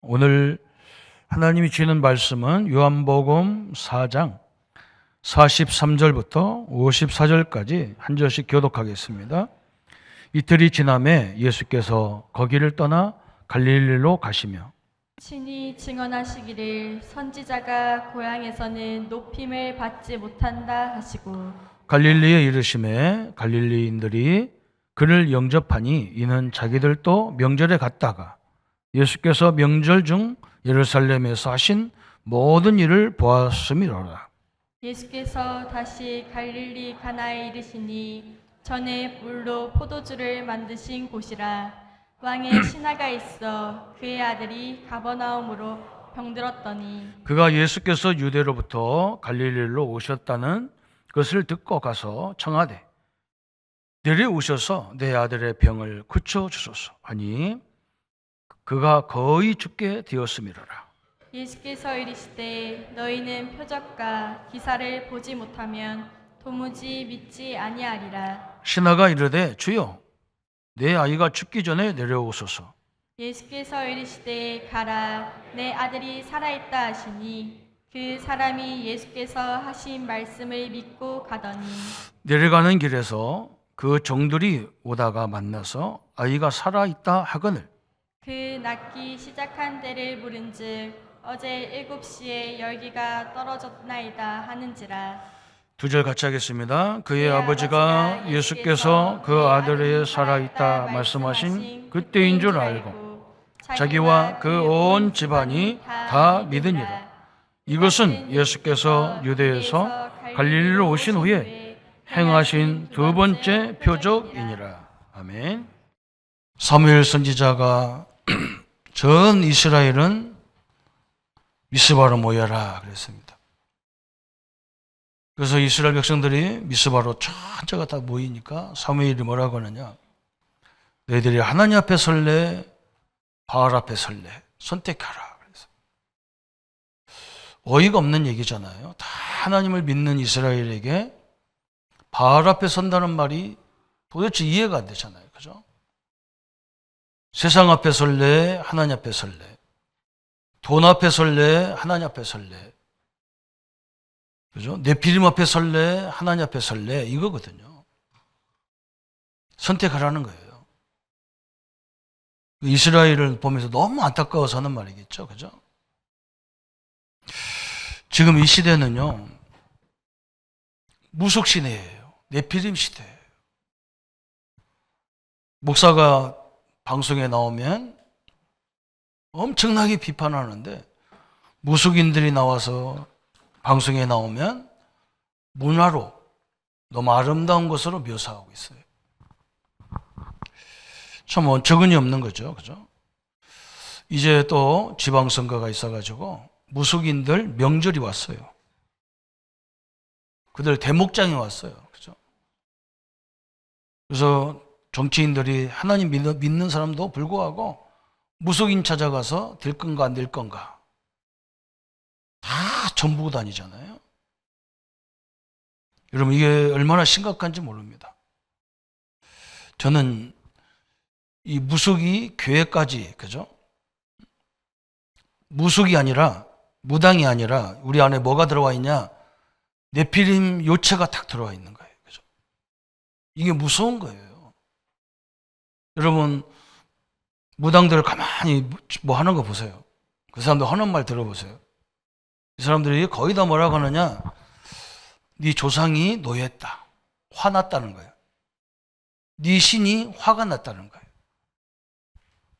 오늘 하나님이 주시는 말씀은 요한복음 4장 43절부터 54절까지 한 절씩 교독하겠습니다. 이틀이 지남에 예수께서 거기를 떠나 갈릴리로 가시며 친히 증언하시기를 선지자가 고향에서는 높임을 받지 못한다 하시고 갈릴리에 이르심에 갈릴리인들이 그를 영접하니 이는 자기들도 명절에 갔다가 예수께서 명절 중 예루살렘에서 하신 모든 일을 보았음이로라. 예수께서 다시 갈릴리 가나에 이르시니 전에 물로 포도주를 만드신 곳이라. 왕의 신하가 있어 그의 아들이 가버나움으로 병들었더니 그가 예수께서 유대로부터 갈릴리로 오셨다는 것을 듣고 가서 청하되 내려오셔서 내 아들의 병을 고쳐 주소서 하니 그가 거의 죽게 되었음이로라. 예수께서 이르시되 너희는 표적과 기사를 보지 못하면 도무지 믿지 아니하리라. 신하가 이르되 주여 내 아이가 죽기 전에 내려오소서. 예수께서 이르시되 가라 내 아들이 살아있다 하시니 그 사람이 예수께서 하신 말씀을 믿고 가더니 내려가는 길에서 그 종들이 오다가 만나서 아이가 살아있다 하거늘 그 낫기 시작한 때를 물은즉 어제 7시에 열기가 떨어졌나이다 하는지라. 두 절 같이 하겠습니다. 그의 아버지가 예수께서 그 아들이 살아있다 말씀하신 그때인 줄 알고 자기와 그 온 집안이 다 믿으니라. 이것은 예수께서 유대에서 갈릴리로 오신 후에 행하신 두 번째 표적이니라. 아멘. 사무엘 선지자가 전 이스라엘은 미스바로 모여라 그랬습니다. 그래서 이스라엘 백성들이 미스바로 전체가 다 모이니까 사무엘이 뭐라고 하느냐, 너희들이 하나님 앞에 설래 바알 앞에 설래 선택하라. 그래서 어이가 없는 얘기잖아요. 다 하나님을 믿는 이스라엘에게 바알 앞에 선다는 말이 도대체 이해가 안 되잖아요. 그죠? 세상 앞에 설래 하나님 앞에 설래, 돈 앞에 설래 하나님 앞에 설래, 그죠? 네피림 앞에 설래 하나님 앞에 설래, 이거거든요. 선택하라는 거예요. 이스라엘을 보면서 너무 안타까워서 하는 말이겠죠. 그죠? 지금 이 시대는요, 무속 시대예요. 네피림 시대예요. 목사가 방송에 나오면 엄청나게 비판하는데 무속인들이 나와서 방송에 나오면 문화로 너무 아름다운 것으로 묘사하고 있어요. 참 어처구니 없는 거죠. 그죠? 이제 또 지방선거가 있어가지고 무속인들 명절이 왔어요. 그들 대목장이 왔어요. 그죠? 그래서 정치인들이 하나님 믿는 사람도 불구하고 무속인 찾아가서 될 건가 안 될 건가 다 전부고 다니잖아요. 여러분, 이게 얼마나 심각한지 모릅니다. 저는 이 무속이 교회까지, 그죠? 무속이 아니라, 무당이 아니라 우리 안에 뭐가 들어와 있냐? 네피림 요체가 딱 들어와 있는 거예요. 그죠? 이게 무서운 거예요. 여러분, 무당들 가만히 뭐 하는 거 보세요. 그 사람들 하는 말 들어보세요. 이 사람들이 거의 다 뭐라고 하느냐? 네 조상이 노예했다. 화났다는 거예요. 네 신이 화가 났다는 거예요.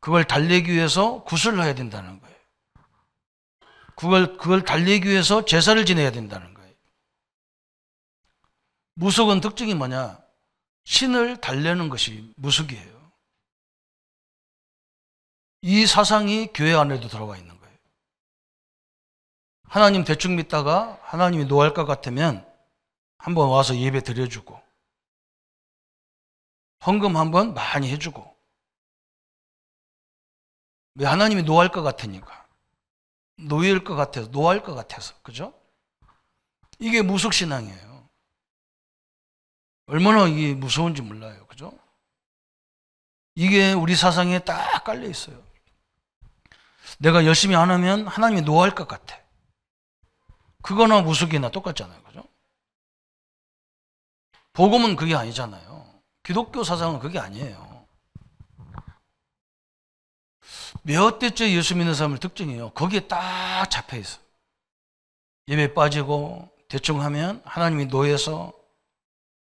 그걸 달래기 위해서 굿을 해야 된다는 거예요. 그걸 달래기 위해서 제사를 지내야 된다는 거예요. 무속은 특징이 뭐냐? 신을 달래는 것이 무속이에요. 이 사상이 교회 안에도 들어와 있는 거예요. 하나님 대충 믿다가 하나님이 노할 것 같으면 한번 와서 예배 드려주고, 헌금 한번 많이 해주고, 왜? 하나님이 노할 것 같으니까. 노예일 것 같아서, 노할 것 같아서. 그죠? 이게 무속신앙이에요. 얼마나 이게 무서운지 몰라요. 그죠? 이게 우리 사상에 딱 깔려 있어요. 내가 열심히 안 하면 하나님이 노할 것 같아. 그거나 무속이나 똑같잖아요. 그죠? 복음은 그게 아니잖아요. 기독교 사상은 그게 아니에요. 몇 대째 예수 믿는 사람의 특징이에요. 거기에 딱 잡혀 있어. 예배 빠지고 대충 하면 하나님이 노예서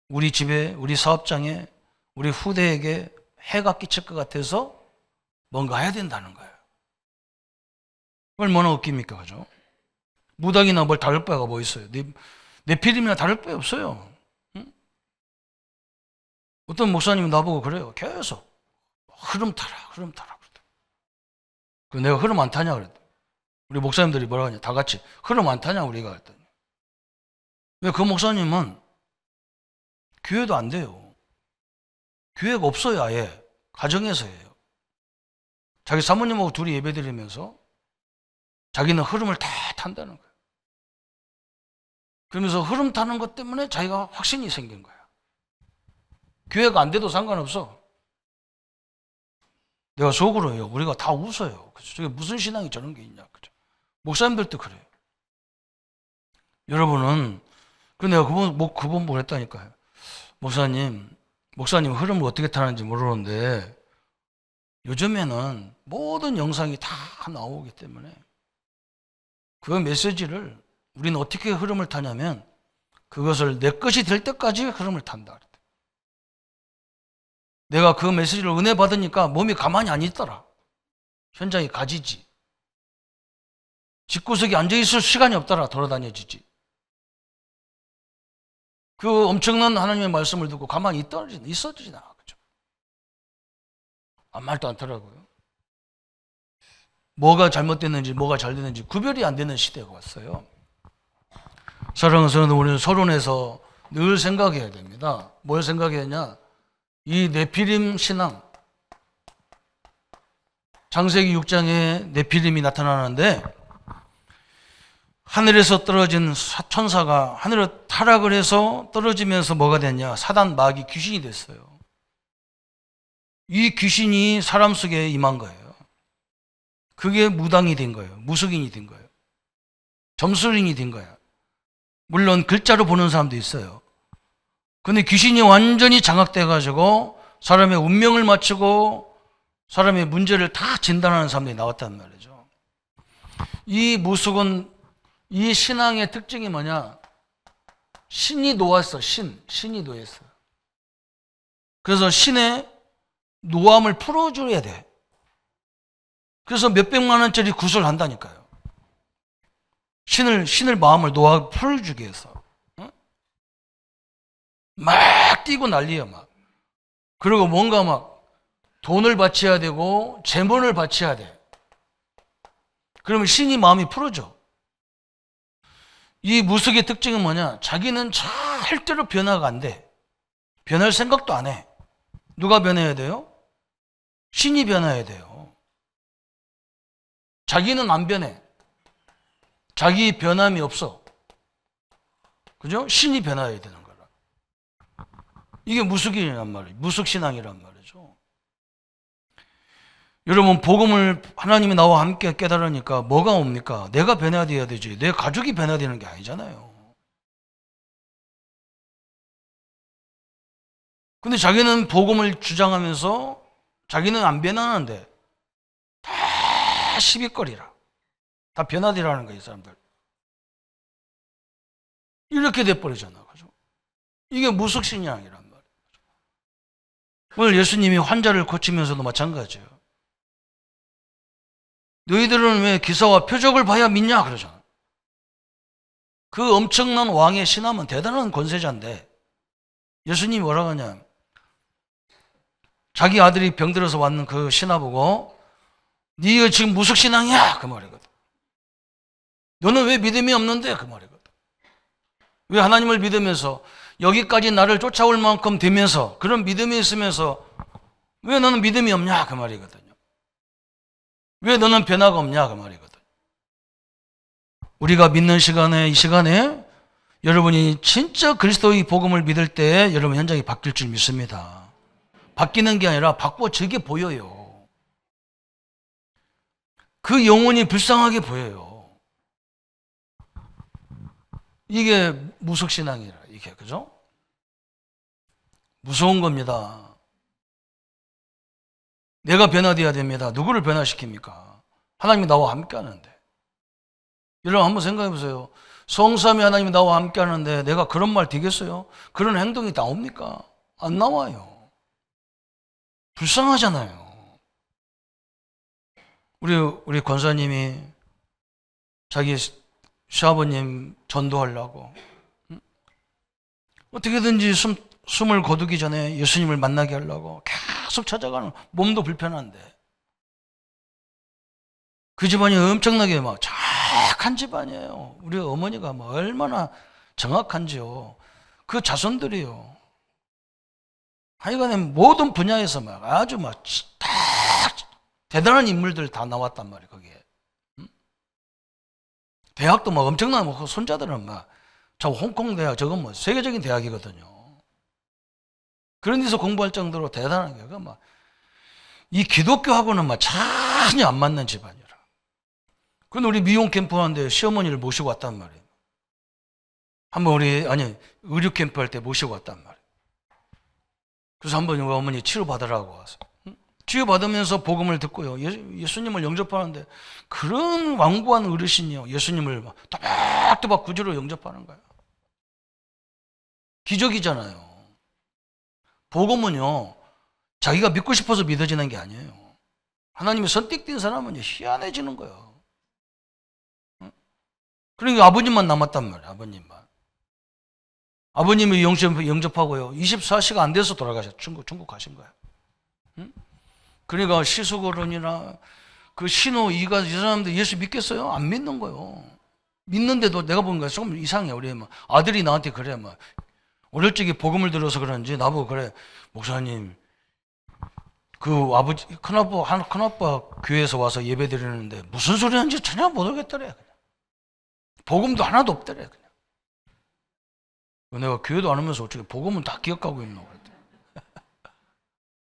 우리 집에, 우리 사업장에, 우리 후대에게 해가 끼칠 것 같아서 뭔가 해야 된다는 거예요. 얼마나 웃깁니까? 그죠? 무당이나 뭘 다를 바가 뭐 있어요? 내 필임이나 다를 바 없어요. 응? 어떤 목사님이 나보고 그래요. 계속 흐름 타라, 흐름 타라. 그 내가 흐름 안 타냐 그랬더니 우리 목사님들이 뭐라고 하냐, 다 같이 흐름 안 타냐 우리가 그랬더니 왜 그 목사님은 교회도 안 돼요. 교회가 없어요. 아예 가정에서 해요. 자기 사모님하고 둘이 예배드리면서 자기는 흐름을 다 탄다는 거예요. 그러면서 흐름 타는 것 때문에 자기가 확신이 생긴 거야. 교회가 안 돼도 상관없어. 내가 속으로 해요. 우리가 다 웃어요. 그죠? 저게 무슨 신앙이 저런 게 있냐. 그죠? 목사님들도 그래요. 여러분은, 그 내가 그분 보냈다니까요. 목사님 흐름을 어떻게 타는지 모르는데 요즘에는 모든 영상이 다 나오기 때문에 그 메시지를 우리는 어떻게 흐름을 타냐면 그것을 내 것이 될 때까지 흐름을 탄다. 내가 그 메시지를 은혜 받으니까 몸이 가만히 안 있더라. 현장에 가지지. 집구석에 앉아있을 시간이 없더라. 돌아다녀지지. 그 엄청난 하나님의 말씀을 듣고 가만히 있어지나. 그죠? 아무 말도 않더라고요. 뭐가 잘못됐는지 뭐가 잘 됐는지 구별이 안 되는 시대가 왔어요. 사랑하는 성도, 우리는 서론에서 늘 생각해야 됩니다. 뭘 생각해야 하냐? 이 네피림 신앙, 창세기 6장에 네피림이 나타나는데 하늘에서 떨어진 천사가 하늘로 타락을 해서 떨어지면서 뭐가 됐냐? 사단, 마귀, 귀신이 됐어요. 이 귀신이 사람 속에 임한 거예요. 그게 무당이 된 거예요. 무속인이 된 거예요. 점술인이 된 거예요. 물론 글자로 보는 사람도 있어요. 근데 귀신이 완전히 장악돼가지고 사람의 운명을 맞추고 사람의 문제를 다 진단하는 사람들이 나왔단 말이죠. 이 무속은, 이 신앙의 특징이 뭐냐? 신이 놓았어. 신이 놓였어. 그래서 신의 노함을 풀어줘야 돼. 그래서 몇백만 원짜리 구슬을 한다니까요. 신을 마음을 놓아 풀어주기 위해서. 막 뛰고 난리야, 막. 그리고 뭔가 막 돈을 바쳐야 되고 재물을 바쳐야 돼. 그러면 신이 마음이 풀어져. 이 무속의 특징은 뭐냐? 자기는 절대로 변화가 안 돼. 변할 생각도 안 해. 누가 변해야 돼요? 신이 변해야 돼요. 자기는 안 변해. 자기 변함이 없어. 그죠? 신이 변해야 되는 거라. 이게 무속이란 말이에요. 무속신앙이란 말이죠. 여러분, 복음을 하나님이 나와 함께 깨달으니까 뭐가 옵니까? 내가 변화되어야 되지. 내 가족이 변화되는 게 아니잖아요. 근데 자기는 복음을 주장하면서 자기는 안 변하는데 다 시비거리라. 다 변화되라는 거예요, 이 사람들. 이렇게 돼버리잖아. 그죠? 이게 무속신앙이란 말이에요. 오늘 예수님이 환자를 고치면서도 마찬가지예요. 너희들은 왜 기사와 표적을 봐야 믿냐? 그러잖아. 그 엄청난 왕의 신함은 대단한 권세자인데 예수님이 뭐라고 하냐? 자기 아들이 병들어서 왔는 그 신하 보고 네가 지금 무속신앙이야? 그 말이거든. 너는 왜 믿음이 없는데? 그 말이거든. 왜 하나님을 믿으면서 여기까지 나를 쫓아올 만큼 되면서 그런 믿음이 있으면서 왜 너는 믿음이 없냐? 그 말이거든요. 왜 너는 변화가 없냐? 그 말이거든. 우리가 믿는 시간에, 이 시간에 여러분이 진짜 그리스도의 복음을 믿을 때 여러분 현장이 바뀔 줄 믿습니다. 바뀌는 게 아니라 바꿔지게 보여요. 그 영혼이 불쌍하게 보여요. 이게 무속신앙이라, 이게, 그죠? 무서운 겁니다. 내가 변화되어야 됩니다. 누구를 변화시킵니까? 하나님이 나와 함께 하는데. 여러분 한번 생각해 보세요. 성삼위 하나님이 나와 함께 하는데 내가 그런 말 되겠어요? 그런 행동이 나옵니까? 안 나와요. 불쌍하잖아요. 우리 권사님이 자기 시아버님 전도하려고 어떻게든지 숨을 거두기 전에 예수님을 만나게 하려고 계속 찾아가는, 몸도 불편한데. 그 집안이 엄청나게 막 정확한 집안이에요. 우리 어머니가 뭐 얼마나 정확한지요. 그 자손들이요. 하여간에 모든 분야에서 막 아주 막 다 대단한 인물들 다 나왔단 말이에요, 거기에. 대학도 막 엄청난, 뭐 손자들은 막, 저 홍콩 대학, 저건 뭐 세계적인 대학이거든요. 그런 데서 공부할 정도로 대단한 게가 막, 이 기독교하고는 막 전혀 안 맞는 집안이라. 그런데 우리 미용 캠프 하는데 시어머니를 모시고 왔단 말이에요. 한번 의료 캠프 할 때 모시고 왔단 말이에요. 그래서 한번 우리 어머니 치료받으라고 와서. 치유받으면서 복음을 듣고요. 예수님을 영접하는데 그런 완고한 어르신이요. 예수님을 또박또박 구주로 영접하는 거예요. 기적이잖아요. 복음은요, 자기가 믿고 싶어서 믿어지는 게 아니에요. 하나님이 선택된 사람은 희한해지는 거예요. 그러니까 아버님만 남았단 말이에요. 아버님만. 아버님이 영접하고요. 24시가 안 돼서 돌아가셨어요. 중국 가신 거예요. 그러니까 시수거론이나 그 신호 이가 이 사람들 예수 믿겠어요? 안 믿는 거예요. 믿는데도 내가 보니까 조금 이상해. 우리 막 아들이 나한테 그래. 막 어릴 적에 복음을 들어서 그런지 나보고 그래. 목사님, 그 아버지 큰아빠 교회에서 와서 예배 드리는데 무슨 소리 하는지 전혀 못 알겠더래. 그냥. 복음도 하나도 없더래. 그냥. 내가 교회도 안 오면서 어떻게 복음은 다 기억하고 있노? 그랬더니.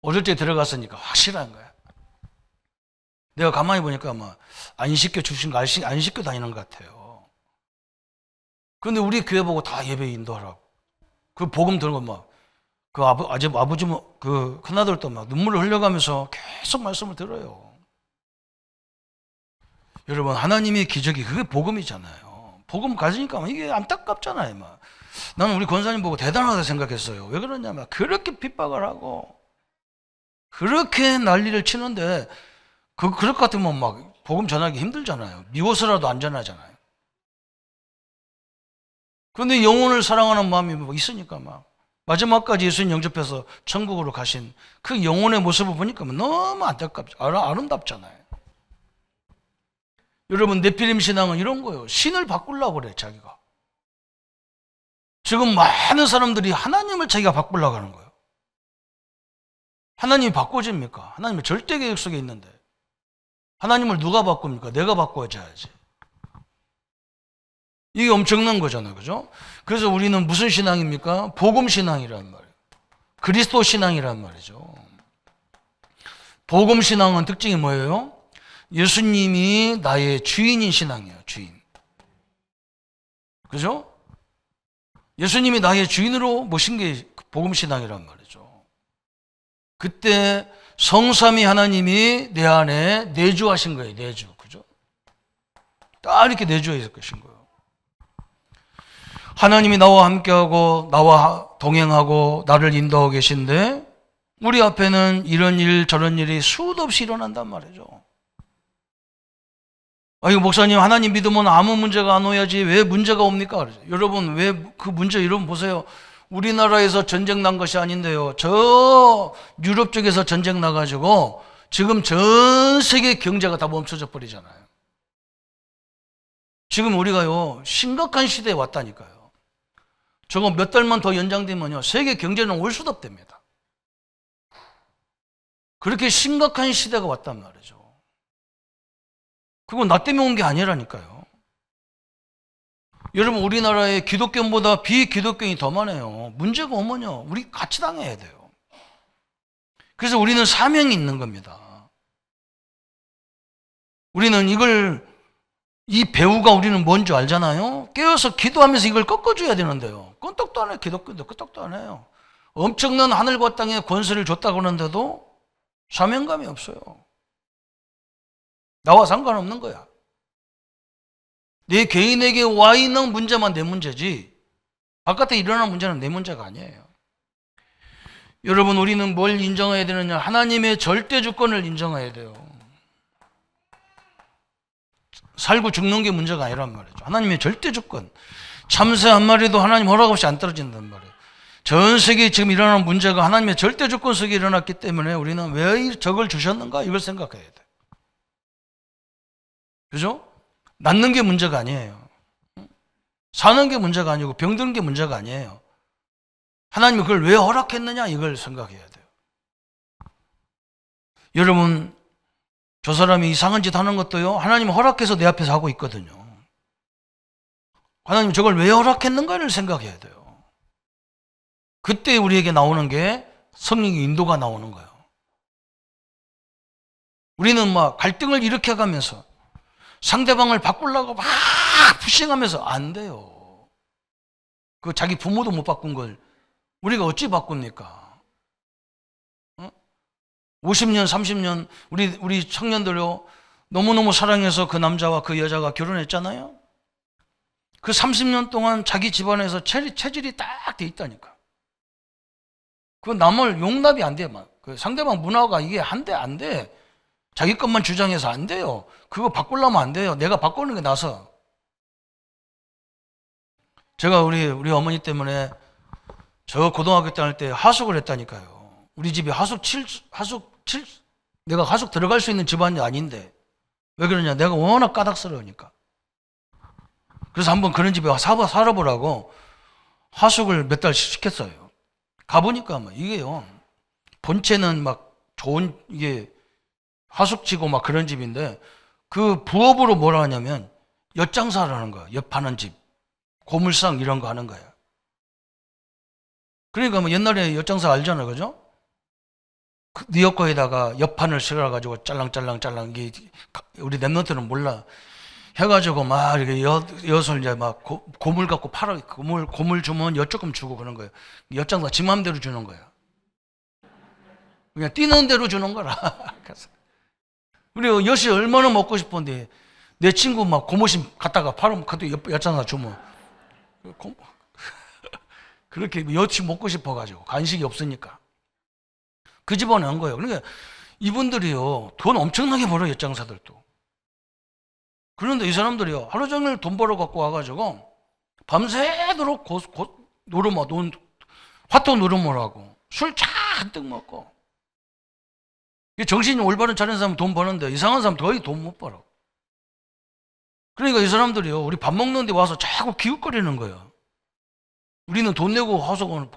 어릴 때 들어갔으니까 확실한 거야. 내가 가만히 보니까 막 안 시켜 주신 거 안 시켜 다니는 것 같아요. 그런데 우리 교회 보고 다 예배 인도하라고. 그 복음 들고 막 그 아버지 그 큰아들도 막 눈물을 흘려가면서 계속 말씀을 들어요. 여러분, 하나님의 기적이 그게 복음이잖아요. 복음 가지니까 이게 안타깝잖아요. 막 나는 우리 권사님 보고 대단하다 생각했어요. 왜 그러냐면 그렇게 핍박을 하고 그렇게 난리를 치는데 그럴 것 같으면 막 복음 전하기 힘들잖아요. 미워서라도 안 전하잖아요. 그런데 영혼을 사랑하는 마음이 뭐 있으니까 막 마지막까지 예수님 영접해서 천국으로 가신 그 영혼의 모습을 보니까 너무 아름답잖아요. 여러분, 네피림 신앙은 이런 거예요. 신을 바꾸려고 그래, 자기가. 지금 많은 사람들이 하나님을 자기가 바꾸려고 하는 거예요. 하나님이 바꿔집니까? 하나님의 절대 계획 속에 있는데 하나님을 누가 바꿉니까? 내가 바꿔줘야지. 이게 엄청난 거잖아요. 그죠? 그래서 우리는 무슨 신앙입니까? 복음 신앙이란 말이에요. 그리스도 신앙이란 말이죠. 복음 신앙은 특징이 뭐예요? 예수님이 나의 주인인 신앙이에요. 주인. 그죠? 예수님이 나의 주인으로 모신 게 복음 신앙이란 말이죠. 그때 성삼위 하나님이 내 안에 내주하신 거예요. 내주. 그죠? 딱 이렇게 내주해 계신 거예요. 하나님이 나와 함께하고 나와 동행하고 나를 인도하고 계신데 우리 앞에는 이런 일 저런 일이 수도 없이 일어난단 말이죠. 이거 목사님, 하나님 믿으면 아무 문제가 안 오야지 왜 문제가 옵니까? 그러죠. 여러분, 왜 그 문제, 여러분 보세요. 우리나라에서 전쟁 난 것이 아닌데요. 저 유럽 쪽에서 전쟁 나가지고 지금 전 세계 경제가 다 멈춰져 버리잖아요. 지금 우리가요, 심각한 시대에 왔다니까요. 저거 몇 달만 더 연장되면요, 세계 경제는 올 수도 없답니다. 그렇게 심각한 시대가 왔단 말이죠. 그건 나 때문에 온 게 아니라니까요. 여러분, 우리나라에 기독교인보다 비기독교인이 더 많아요. 문제가 오면요, 우리 같이 당해야 돼요. 그래서 우리는 사명이 있는 겁니다. 우리는 이 배우가 우리는 뭔지 알잖아요. 깨어서 기도하면서 이걸 꺾어줘야 되는데요. 끄떡도 안 해요. 기독교도 끄떡도 안 해요. 엄청난 하늘과 땅의 권세를 줬다고 하는데도 사명감이 없어요. 나와 상관없는 거야. 내 개인에게 와 있는 문제만 내 문제지 바깥에 일어나는 문제는 내 문제가 아니에요. 여러분, 우리는 뭘 인정해야 되느냐? 하나님의 절대 주권을 인정해야 돼요. 살고 죽는 게 문제가 아니란 말이죠. 하나님의 절대 주권. 참새 한 마리도 하나님 허락 없이 안 떨어진단 말이에요. 전 세계에 지금 일어나는 문제가 하나님의 절대 주권 속에 일어났기 때문에 우리는 왜 저걸 주셨는가? 이걸 생각해야 돼요. 그죠? 낳는 게 문제가 아니에요. 사는 게 문제가 아니고 병드는 게 문제가 아니에요. 하나님이 그걸 왜 허락했느냐? 이걸 생각해야 돼요. 여러분, 저 사람이 이상한 짓 하는 것도요, 하나님이 허락해서 내 앞에서 하고 있거든요. 하나님이 저걸 왜 허락했는가를 생각해야 돼요. 그때 우리에게 나오는 게 성령의 인도가 나오는 거예요. 우리는 막 갈등을 일으켜가면서 상대방을 바꾸려고 막 푸싱하면서 안 돼요. 그 자기 부모도 못 바꾼 걸 우리가 어찌 바꿉니까? 50년, 30년 우리 청년들요 너무너무 사랑해서 그 남자와 그 여자가 결혼했잖아요. 그 30년 동안 자기 집안에서 체질이 딱 돼 있다니까. 그 남을 용납이 안 돼. 그 상대방 문화가 이게 안 돼. 자기 것만 주장해서 안 돼요. 그거 바꾸려면 안 돼요. 내가 바꾸는 게 나서. 제가 우리 어머니 때문에 저 고등학교 때 할 때 하숙을 했다니까요. 우리 집이 내가 하숙 들어갈 수 있는 집안이 아닌데 왜 그러냐? 내가 워낙 까닥스러우니까. 그래서 한번 그런 집에 살아보라고 하숙을 몇 달 시켰어요. 가보니까 이게요. 본체는 막 좋은 이게 하숙지고 막 그런 집인데 그 부업으로 뭐라 하냐면 엿장사를 하는 거야. 엿 파는 집. 고물상 이런 거 하는 거야. 그러니까 옛날에 엿장사 알잖아요. 그죠? 그 니어코에다가 엿판을 실어가지고 짤랑짤랑 이게 우리 랩런트는 몰라. 해가지고 막 이렇게 엿을 이제 막 고물 갖고 팔아. 고물 주면 엿 조금 주고 그런 거예요. 엿장사 지 맘대로 주는 거야. 그냥 뛰는 대로 주는 거라. 우리 엿이 얼마나 먹고 싶은데 내 친구 막 고무신 갖다가 팔으면 그것도 엿장사 주면 그렇게 엿이 먹고 싶어가지고 간식이 없으니까 그 집안에 한 거예요. 그러니까 이분들이요 돈 엄청나게 벌어요. 엿장사들도. 그런데 이 사람들이요 하루 종일 돈 벌어 갖고 와가지고 밤새도록 화토 노름을 술 잔뜩 먹고 정신이 올바른 차린 사람은 돈 버는데 이상한 사람 거의 돈 못 벌어. 그러니까 이 사람들이요 우리 밥 먹는데 와서 자꾸 기웃거리는 거예요. 우리는 돈 내고 하숙은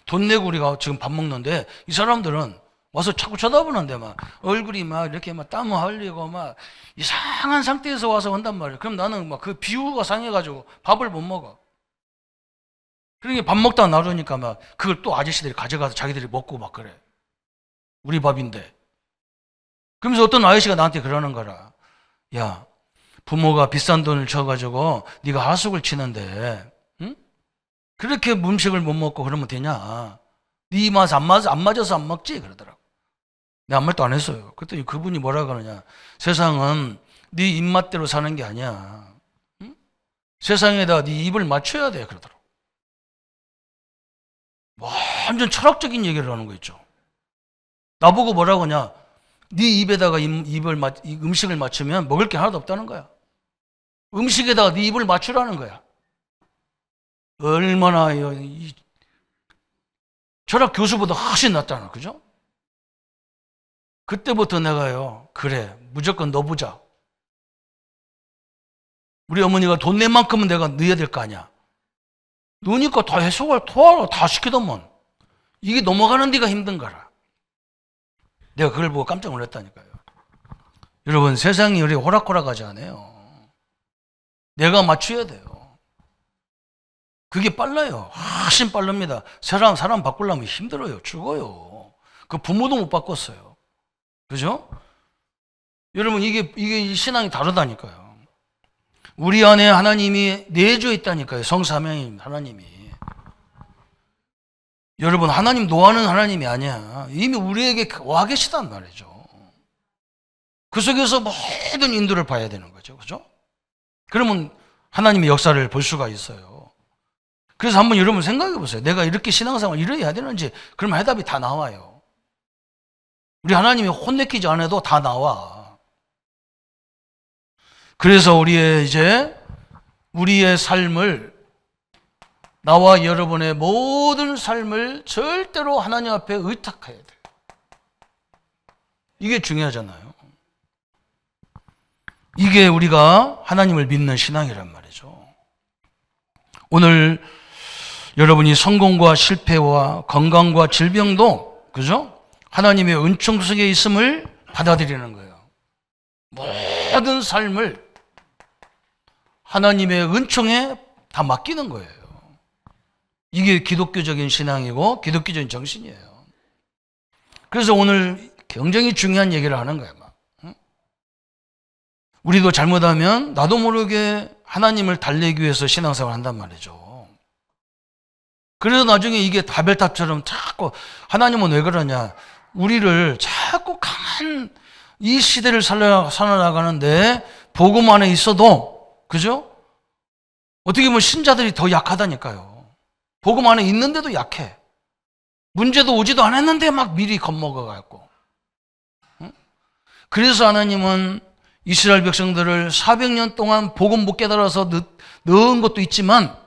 돈 내고 우리가 지금 밥 먹는데 이 사람들은 와서 자꾸 쳐다보는데 막 얼굴이 막 이렇게 막 땀을 흘리고 막 이상한 상태에서 와서 온단 말이에요. 그럼 나는 막 그 비유가 상해가지고 밥을 못 먹어. 그러니까 밥 먹다가 나르니까 막 그걸 또 아저씨들이 가져가서 자기들이 먹고 막 그래. 우리 밥인데. 그러면서 어떤 아저씨가 나한테 그러는 거라. 야, 부모가 비싼 돈을 줘가지고 네가 하숙을 치는데 응? 그렇게 음식을 못 먹고 그러면 되냐? 네 입맛 안 맞아서 안 먹지? 그러더라고. 내가 아무 말도 안 했어요. 그랬더니 그분이 뭐라 그러냐. 세상은 네 입맛대로 사는 게 아니야. 응? 세상에다 네 입을 맞춰야 돼. 그러더라고. 완전 철학적인 얘기를 하는 거 있죠. 나보고 뭐라고 하냐. 네 입에다가 음식을 맞추면 먹을 게 하나도 없다는 거야. 음식에다가 네 입을 맞추라는 거야. 얼마나 이 철학 교수보다 훨씬 낫잖아. 그죠? 그때부터 내가요. 그래. 무조건 넣어보자. 우리 어머니가 돈 낸 만큼은 내가 넣어야 될 거 아니야. 넣으니까 다 해석을 토하러 다 시키더만. 이게 넘어가는 데가 힘든 거라. 내가 그걸 보고 깜짝 놀랐다니까요. 여러분 세상이 우리 호락호락하지 않아요. 내가 맞춰야 돼요. 그게 빨라요. 훨씬 빠릅니다. 사람 바꾸려면 힘들어요. 죽어요. 그 부모도 못 바꿨어요. 그죠? 여러분, 이게 신앙이 다르다니까요. 우리 안에 하나님이 내주에 있다니까요. 성삼위인 하나님이. 여러분, 하나님 노하는 하나님이 아니야. 이미 우리에게 와 계시단 말이죠. 그 속에서 모든 인도를 봐야 되는 거죠. 그죠? 그러면 하나님의 역사를 볼 수가 있어요. 그래서 한번 여러분 생각해 보세요. 내가 이렇게 신앙생활 이래야 되는지. 그러면 해답이 다 나와요. 우리 하나님이 혼내키지 않아도 다 나와. 그래서 우리의 삶을, 나와 여러분의 모든 삶을 절대로 하나님 앞에 의탁해야 돼요. 이게 중요하잖아요. 이게 우리가 하나님을 믿는 신앙이란 말이죠. 오늘 여러분이 성공과 실패와 건강과 질병도, 그죠? 하나님의 은총 속에 있음을 받아들이는 거예요. 모든 삶을 하나님의 은총에 다 맡기는 거예요. 이게 기독교적인 신앙이고 기독교적인 정신이에요. 그래서 오늘 굉장히 중요한 얘기를 하는 거예요. 우리도 잘못하면 나도 모르게 하나님을 달래기 위해서 신앙생활을 한단 말이죠. 그래서 나중에 이게 바벨탑처럼 자꾸, 하나님은 왜 그러냐, 우리를 자꾸 강한 이 시대를 살아나가는데 복음 안에 있어도, 그죠? 어떻게 보면 신자들이 더 약하다니까요. 복음 안에 있는데도 약해. 문제도 오지도 않았는데 막 미리 겁먹어갖고. 그래서 하나님은 이스라엘 백성들을 400년 동안 복음 못 깨달아서 넣은 것도 있지만,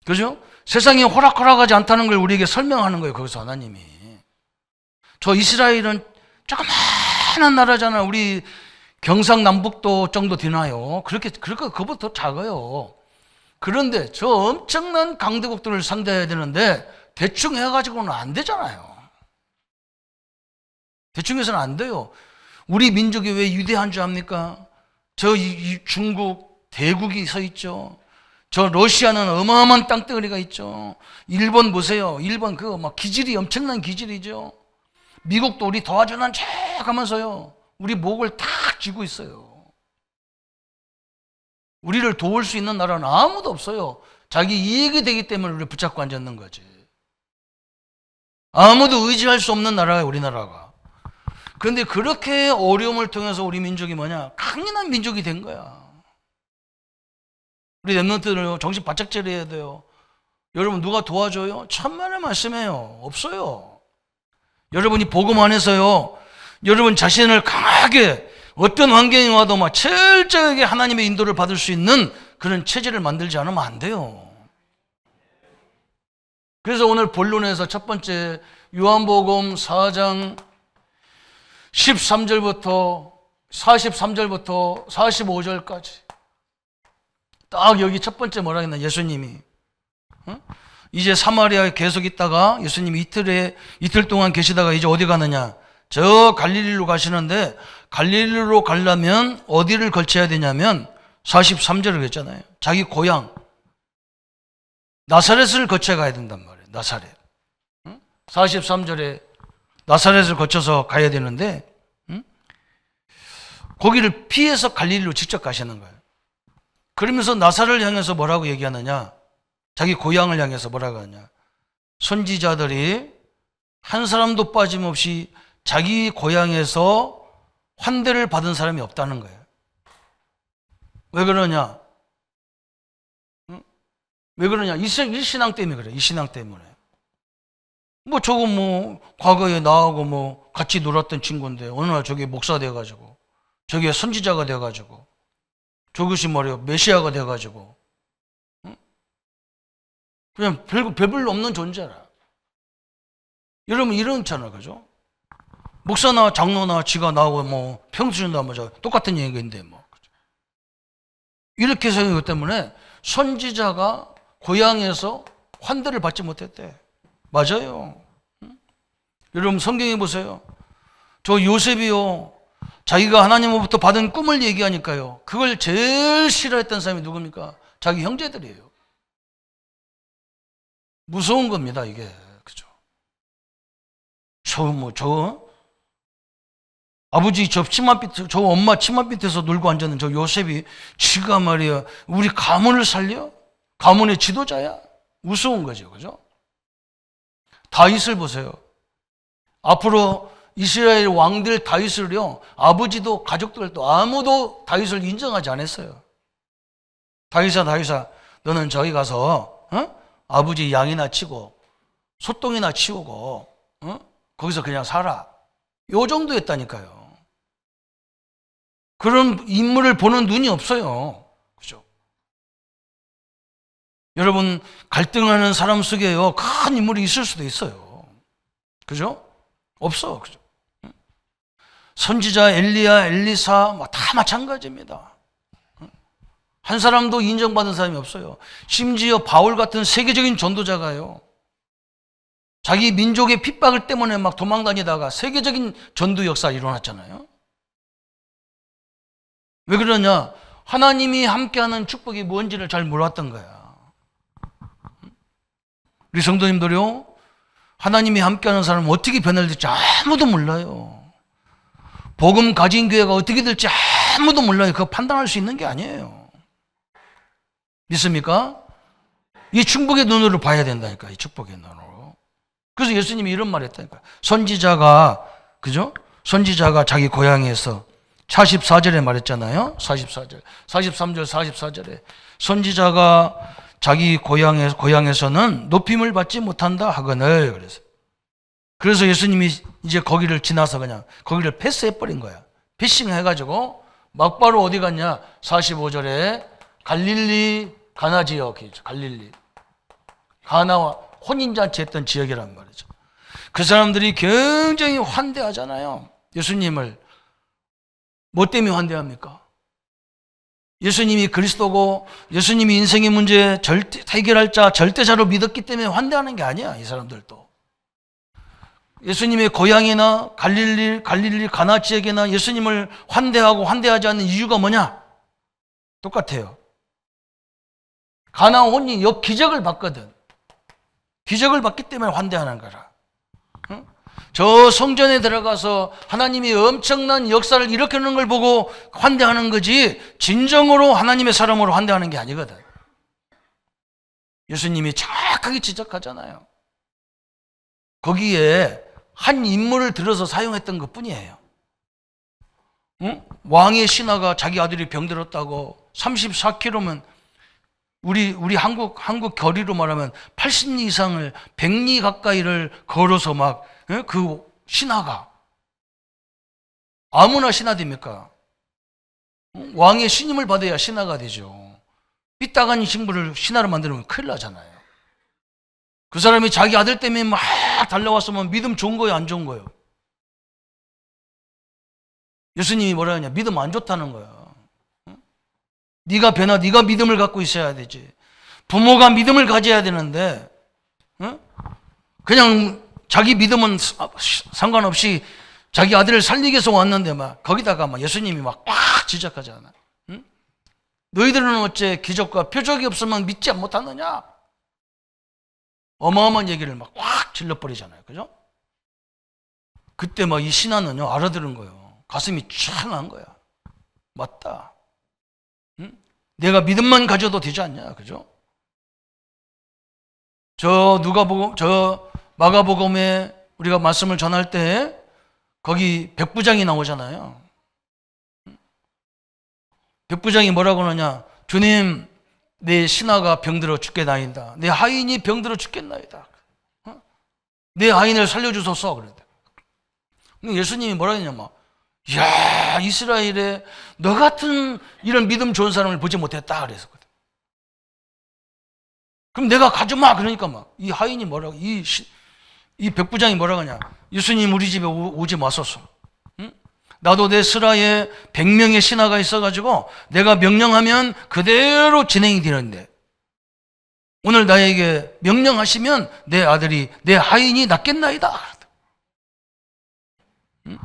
그죠? 세상이 호락호락하지 않다는 걸 우리에게 설명하는 거예요. 거기서 하나님이. 저 이스라엘은 조그마한 나라잖아요. 우리 경상남북도 정도 되나요? 그것보다 더 작아요. 그런데 저 엄청난 강대국들을 상대해야 되는데 대충 해가지고는 안 되잖아요. 대충 해서는 안 돼요. 우리 민족이 왜 위대한 줄 압니까? 이 중국 대국이 서 있죠. 저 러시아는 어마어마한 땅덩어리가 있죠. 일본 보세요. 일본 막 기질이 엄청난 기질이죠. 미국도 우리 도와주는 척 하면서요, 우리 목을 탁 쥐고 있어요. 우리를 도울 수 있는 나라는 아무도 없어요. 자기 이익이 되기 때문에 우리를 붙잡고 앉았는 거지. 아무도 의지할 수 없는 나라예요, 우리나라가. 그런데 그렇게 어려움을 통해서 우리 민족이 강인한 민족이 된 거야. 우리 랩런트들 정신 바짝 차려야 돼요. 여러분, 누가 도와줘요? 천만의 말씀이에요. 없어요. 여러분이 복음 안에서요, 여러분 자신을 강하게 어떤 환경이 와도 철저하게 하나님의 인도를 받을 수 있는 그런 체제를 만들지 않으면 안 돼요. 그래서 오늘 본론에서 첫 번째, 요한복음 4장 43절부터 45절까지 딱 여기 첫 번째 뭐라 했나, 예수님이 이제 사마리아에 계속 있다가 예수님이 이틀 동안 계시다가 이제 어디 가느냐, 저 갈릴리로 가시는데, 갈릴리로 가려면 어디를 걸쳐야 되냐면 43절을 했잖아요. 자기 고향 나사렛을 거쳐 가야 된단 말이에요. 나사렛. 43절에 나사렛을 거쳐서 가야 되는데, 거기를 피해서 갈릴리로 직접 가시는 거예요. 그러면서 나사렛을 향해서 뭐라고 얘기하느냐, 자기 고향을 향해서 뭐라고 하냐, 선지자들이 한 사람도 빠짐없이 자기 고향에서 환대를 받은 사람이 없다는 거예요. 왜 그러냐? 왜 그러냐? 이 신앙 때문에 그래. 이 신앙 때문에. 저거 과거에 나하고 같이 놀았던 친구인데 어느 날 저게 목사 돼가지고, 저게 선지자가 돼가지고, 저것이 메시아가 돼가지고, 그냥 별로 없는 존재라. 여러분 이렇잖아요, 그죠? 목사나 장로나 지가 나하고 평수준다 똑같은 얘기인데 그죠? 이렇게 생각하기 때문에 선지자가 고향에서 환대를 받지 못했대. 맞아요. 여러분 성경에 보세요. 저 요셉이요, 자기가 하나님으로부터 받은 꿈을 얘기하니까요, 그걸 제일 싫어했던 사람이 누굽니까? 자기 형제들이에요. 무서운 겁니다, 이게. 그죠? 아버지 저 치마 밑에, 저 엄마 치마 밑에서 놀고 앉았는 저 요셉이 지가 말이야 우리 가문을 살려? 가문의 지도자야? 우스운 거죠, 그죠? 다윗을 보세요. 앞으로 이스라엘 왕들 다윗을요, 아버지도 가족들도 아무도 다윗을 인정하지 않았어요. 다윗아, 너는 저기 가서 아버지 양이나 치고 소똥이나 치우고 거기서 그냥 살아. 요 정도였다니까요. 그런 인물을 보는 눈이 없어요. 그죠? 여러분, 갈등하는 사람 속에요, 큰 인물이 있을 수도 있어요. 그죠? 없어. 그죠? 선지자 엘리야, 엘리사 다 마찬가지입니다. 한 사람도 인정받은 사람이 없어요. 심지어 바울 같은 세계적인 전도자가요, 자기 민족의 핍박을 때문에 막 도망다니다가 세계적인 전도 역사 일어났잖아요. 왜 그러냐? 하나님이 함께하는 축복이 뭔지를 잘 몰랐던 거야. 우리 성도님들요, 하나님이 함께하는 사람은 어떻게 변화될지 아무도 몰라요. 복음 가진 교회가 어떻게 될지 아무도 몰라요. 그거 판단할 수 있는 게 아니에요. 믿습니까? 이 축복의 눈으로 봐야 된다니까, 이 축복의 눈으로. 그래서 예수님이 이런 말 했다니까. 선지자가, 그죠? 선지자가 자기 고향에서 44절에 말했잖아요. 44절, 43절, 44절에 선지자가 자기 고향에서는 높임을 받지 못한다 하거늘. 그래서 예수님이 이제 거기를 지나서 그냥 거기를 패스해버린 거야. 패싱 해가지고 막바로 어디 갔냐? 45절에 갈릴리 가나 지역, 갈릴리 가나와 혼인잔치 했던 지역이란 말이죠. 그 사람들이 굉장히 환대하잖아요. 예수님을. 뭐 때문에 환대합니까? 예수님이 그리스도고 예수님이 인생의 문제 해결할 자, 절대자로 믿었기 때문에 환대하는 게 아니야, 이 사람들도. 예수님의 고향이나 갈릴리 가나 지역이나 예수님을 환대하고 환대하지 않는 이유가 뭐냐? 똑같아요. 가나 혼이 기적을 봤거든. 기적을 봤기 때문에 환대하는 거라. 응? 저 성전에 들어가서 하나님이 엄청난 역사를 일으키는 걸 보고 환대하는 거지, 진정으로 하나님의 사람으로 환대하는 게 아니거든. 예수님이 정확하게 지적하잖아요. 거기에 한 인물을 들어서 사용했던 것 뿐이에요. 응? 왕의 신하가 자기 아들이 병들었다고 34km면 우리 한국 거리로 말하면 80리 이상을 100리 가까이를 걸어서 막 그 신하가, 아무나 신하 됩니까? 왕의 신임을 받아야 신하가 되죠. 삐딱한 신부를 신하로 만들면 큰일 나잖아요. 그 사람이 자기 아들 때문에 막 달려왔으면 믿음 좋은 거예요, 안 좋은 거예요? 예수님이 뭐라 하냐? 믿음 안 좋다는 거야. 네가 믿음을 갖고 있어야 되지. 부모가 믿음을 가져야 되는데 그냥 자기 믿음은 상관없이 자기 아들을 살리기 위해서 왔는데 막 거기다가 막 예수님이 막 꽉 지적하잖아. 너희들은 어째 기적과 표적이 없으면 믿지 못하느냐? 어마어마한 얘기를 막 꽉 질러버리잖아요. 그죠? 그때 막 이 신하는요, 알아들은 거예요. 가슴이 쫙한 거야. 맞다. 내가 믿음만 가져도 되지 않냐? 그죠? 저 마가복음에 우리가 말씀을 전할 때 거기 백부장이 나오잖아요. 백부장이 뭐라고 하느냐? 주님, 내 신하가 병들어 죽겠나이다. 내 하인이 병들어 죽겠나이다. 내 하인을 살려주소서. 그랬대. 예수님이 뭐라 했냐면, 이야, 이스라엘에 너 같은 이런 믿음 좋은 사람을 보지 못했다. 그랬었거든. 그럼 내가 가져마. 그러니까 막 이 하인이 뭐라고, 이 백부장이 뭐라고 하냐? 예수님 우리 집에 오지 마소서. 응? 나도 내 스라에 100명의 신하가 있어가지고 내가 명령하면 그대로 진행이 되는데 오늘 나에게 명령하시면 내 아들이, 내 하인이 낫겠나이다. 응?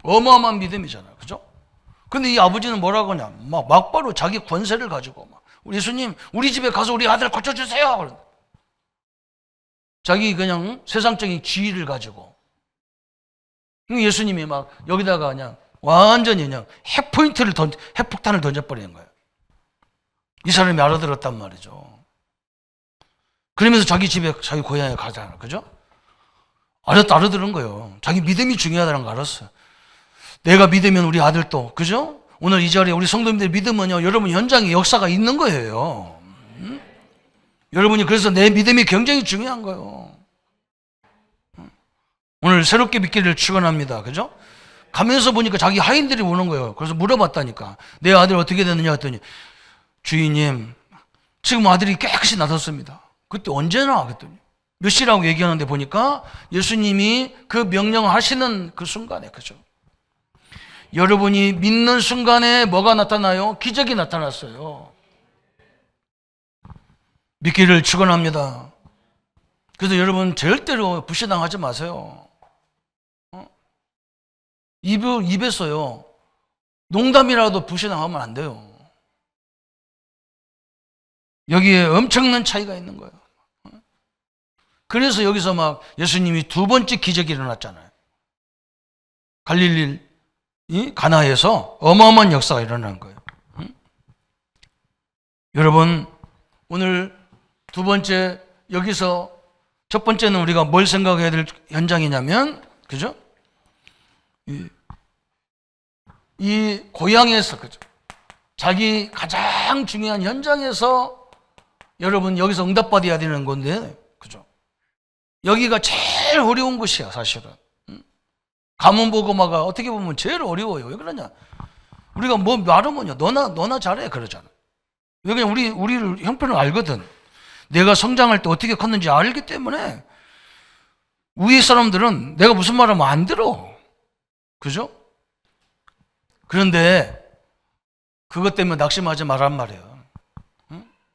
어마어마한 믿음이잖아요. 그죠? 근데 이 아버지는 뭐라고 하냐? 막바로 자기 권세를 가지고 우리 예수님, 우리 집에 가서 우리 아들 고쳐주세요. 자기 그냥 세상적인 지위를 가지고 예수님이 막 여기다가 그냥 완전히 그냥 핵폭탄을 던져버리는 거예요. 이 사람이 알아들었단 말이죠. 그러면서 자기 집에, 자기 고향에 가잖아. 그죠? 알아들은 거예요. 자기 믿음이 중요하다는 거 알았어요. 내가 믿으면 우리 아들도, 그죠? 오늘 이 자리에 우리 성도님들 믿으면요, 여러분 현장에 역사가 있는 거예요. 여러분이 그래서 내 믿음이 굉장히 중요한 거예요. 오늘 새롭게 믿기를 축원합니다. 그죠? 가면서 보니까 자기 하인들이 오는 거예요. 그래서 물어봤다니까. 내 아들 어떻게 됐느냐 했더니, 주인님, 지금 아들이 깨끗이 나섰습니다. 그때 언제나? 그랬더니 몇 시라고 얘기하는데 보니까 예수님이 그 명령을 하시는 그 순간에, 그죠? 여러분이 믿는 순간에 뭐가 나타나요? 기적이 나타났어요. 믿기를 축원합니다. 그래서 여러분 절대로 불신앙하지 마세요. 입에서요, 농담이라도 불신앙하면 안 돼요. 여기에 엄청난 차이가 있는 거예요. 그래서 여기서 막 예수님이 두 번째 기적이 일어났잖아요. 갈릴리 가나에서 어마어마한 역사가 일어난 거예요. 여러분, 오늘 두 번째, 여기서 첫 번째는 우리가 뭘 생각해야 될 현장이냐면, 그죠? 이 고향에서, 그죠? 자기 가장 중요한 현장에서 여러분 여기서 응답받아야 되는 건데, 그죠? 여기가 제일 어려운 곳이야, 사실은. 가문보고마가 어떻게 보면 제일 어려워요. 왜 그러냐? 우리가 뭐 말하면요, 너나 잘해 그러잖아. 왜 그냥 우리를 형편을 알거든. 내가 성장할 때 어떻게 컸는지 알기 때문에 위에 사람들은 내가 무슨 말하면 안 들어. 그죠? 그런데 그것 때문에 낙심하지 말란 말이에요.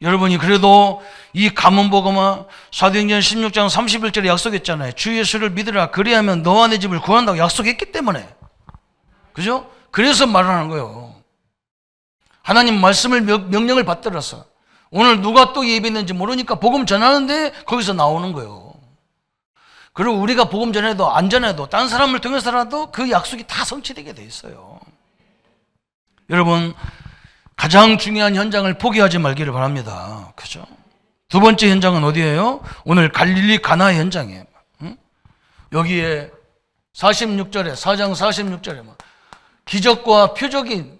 여러분이 그래도 이 가문보고마 사도행전 16장 31절에 약속했잖아요. 주 예수를 믿으라. 그리하면 너와 내 집을 구한다고 약속했기 때문에. 그죠? 그래서 말하는 거예요. 하나님 말씀을 명령을 받들어서 오늘 누가 또 예배했는지 모르니까 복음 전하는데 거기서 나오는 거예요. 그리고 우리가 복음 전해도 안 전해도 딴 사람을 통해서라도 그 약속이 다 성취되게 돼 있어요. 여러분, 가장 중요한 현장을 포기하지 말기를 바랍니다. 그죠? 두 번째 현장은 어디예요? 오늘 갈릴리 가나의 현장이에요. 여기에 46절에, 4장 46절에 기적과 표적이,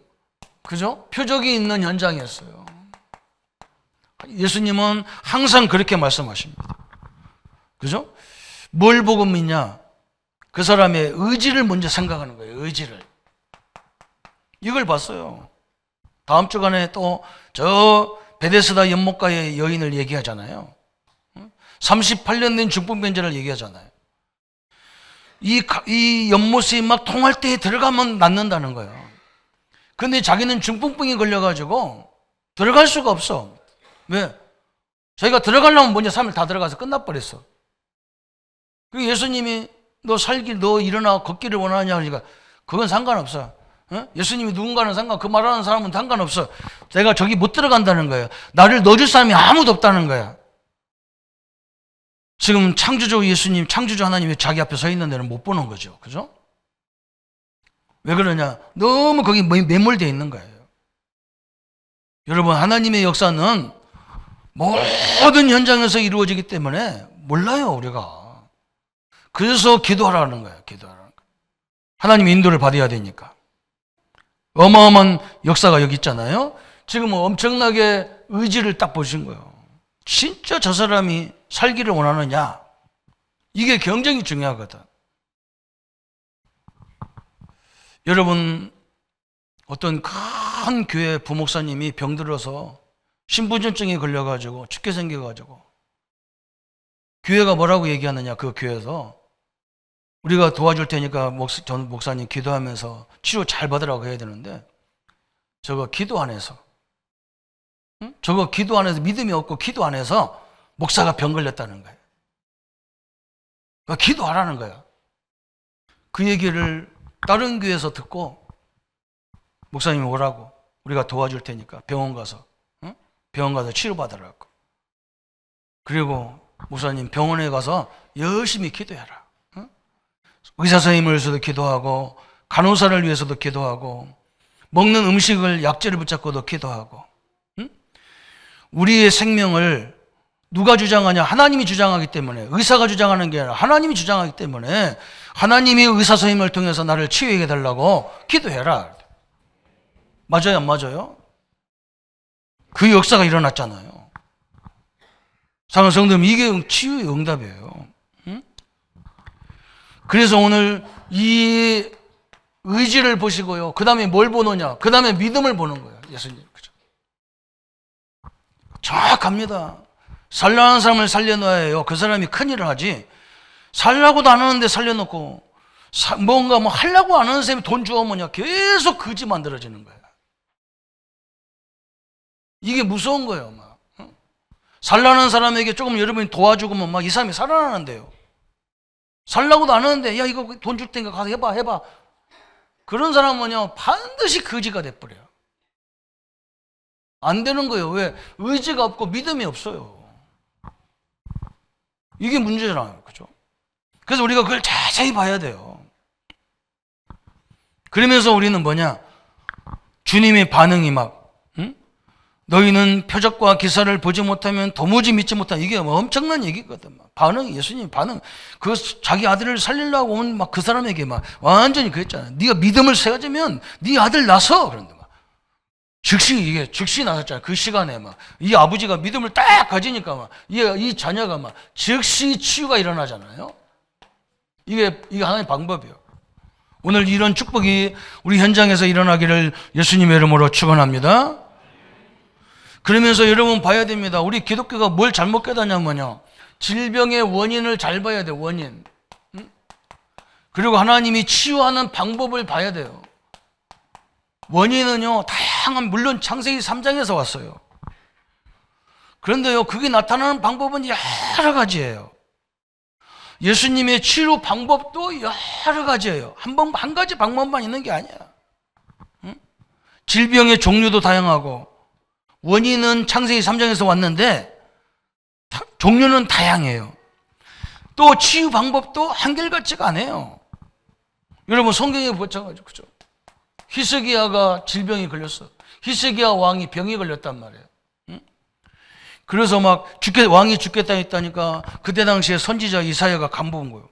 그죠? 표적이 있는 현장이었어요. 예수님은 항상 그렇게 말씀하십니다. 그죠? 뭘 보고 믿냐? 그 사람의 의지를 먼저 생각하는 거예요. 의지를. 이걸 봤어요. 다음 주간에 또 저 베데스다 연못가의 여인을 얘기하잖아요. 38년 된 중풍병자를 얘기하잖아요. 이 연못이 막 통할 때에 들어가면 낫는다는 거예요. 근데 자기는 중풍병이 걸려가지고 들어갈 수가 없어. 왜? 자기가 들어가려면 먼저 3일 다 들어가서 끝나버렸어. 그리고 예수님이 너 일어나 걷기를 원하냐 하니까 그건 상관없어. 예수님이 누군가는 그 말하는 사람은 상관없어. 내가 저기 못 들어간다는 거예요. 나를 넣어줄 사람이 아무도 없다는 거야. 지금 창조주 예수님, 창조주 하나님이 자기 앞에 서 있는 데는 못 보는 거죠. 그죠? 왜 그러냐? 너무 거기 매몰되어 있는 거예요. 여러분, 하나님의 역사는 모든 현장에서 이루어지기 때문에 몰라요, 우리가. 그래서 기도하라는 거예요. 기도하라는 거예요. 하나님의 인도를 받아야 되니까. 어마어마한 역사가 여기 있잖아요. 지금 엄청나게 의지를 딱 보신 거예요. 진짜 저 사람이 살기를 원하느냐? 이게 굉장히 중요하거든. 여러분, 어떤 큰 교회 부목사님이 병들어서 신부전증에 걸려가지고 죽게 생겨가지고 교회가 뭐라고 얘기하느냐? 그 교회에서 우리가 도와줄 테니까 전 목사님 기도하면서 치료 잘 받으라고 해야 되는데 저거 기도 안 해서 믿음이 없고 기도 안 해서 목사가 병 걸렸다는 거예요. 그러니까 기도하라는 거야. 그 얘기를 다른 교회에서 듣고 목사님이 오라고 우리가 도와줄 테니까 병원 가서 치료받으라고. 그리고 목사님 병원에 가서 열심히 기도해라. 의사 선생님을 위해서도 기도하고 간호사를 위해서도 기도하고, 먹는 음식을 약재를 붙잡고도 기도하고, 우리의 생명을 누가 주장하냐? 하나님이 주장하기 때문에, 의사가 주장하는 게 아니라 하나님이 주장하기 때문에 하나님이 의사 선생님을 통해서 나를 치유하게 해달라고 기도해라. 맞아요, 안 맞아요? 그 역사가 일어났잖아요. 사랑하는 성도님, 이게 치유의 응답이에요. 그래서 오늘 이 의지를 보시고요. 그 다음에 뭘 보느냐? 그 다음에 믿음을 보는 거예요. 예수님. 그죠? 정확합니다. 살라는 사람을 살려놔야 해요. 그 사람이 큰일을 하지. 살라고도 안 하는데 살려놓고, 뭔가 뭐 하려고 안 하는 사람이 돈 주어오냐. 계속 거지 만들어지는 거예요. 이게 무서운 거예요. 막. 살라는 사람에게 조금 여러분이 도와주고면 막 이 사람이 살아나는데요. 살라고도 안 하는데, 야, 이거 돈 줄 테니까 가서 해봐. 그런 사람은요, 반드시 거지가 돼버려요. 안 되는 거예요. 왜? 의지가 없고 믿음이 없어요. 이게 문제잖아요. 그죠? 그래서 우리가 그걸 자세히 봐야 돼요. 그러면서 우리는 뭐냐? 주님의 반응이 막, 너희는 표적과 기사를 보지 못하면 도무지 믿지 못한, 이게 뭐 엄청난 얘기거든. 반응이, 예수님 반응. 그 자기 아들을 살리려고 온 막 그 사람에게 막 완전히 그랬잖아요. 네가 믿음을 세워주면 네 아들 낳어. 그런데 막 즉시 나섰잖아요. 그 시간에 막 이 아버지가 믿음을 딱 가지니까 막 이 자녀가 막 즉시 치유가 일어나잖아요. 이게 하나의 방법이에요. 오늘 이런 축복이 우리 현장에서 일어나기를 예수님의 이름으로 축원합니다. 그러면서 여러분 봐야 됩니다. 우리 기독교가 뭘 잘못 깨닫냐면요, 질병의 원인을 잘 봐야 돼요. 원인. 그리고 하나님이 치유하는 방법을 봐야 돼요. 원인은요, 다양한, 물론 창세기 3장에서 왔어요. 그런데요, 그게 나타나는 방법은 여러 가지예요. 예수님의 치유 방법도 여러 가지예요. 한 가지 방법만 있는 게 아니야. 질병의 종류도 다양하고, 원인은 창세기 3장에서 왔는데 종류는 다양해요. 또 치유 방법도 한결같지가 않아요. 여러분 성경에 보자마자 그죠? 히스기야가 질병이 걸렸어. 히스기야 왕이 병이 걸렸단 말이에요. 그래서 막 왕이 죽겠다 했다니까 그때 당시에 선지자 이사야가 간부인 거예요.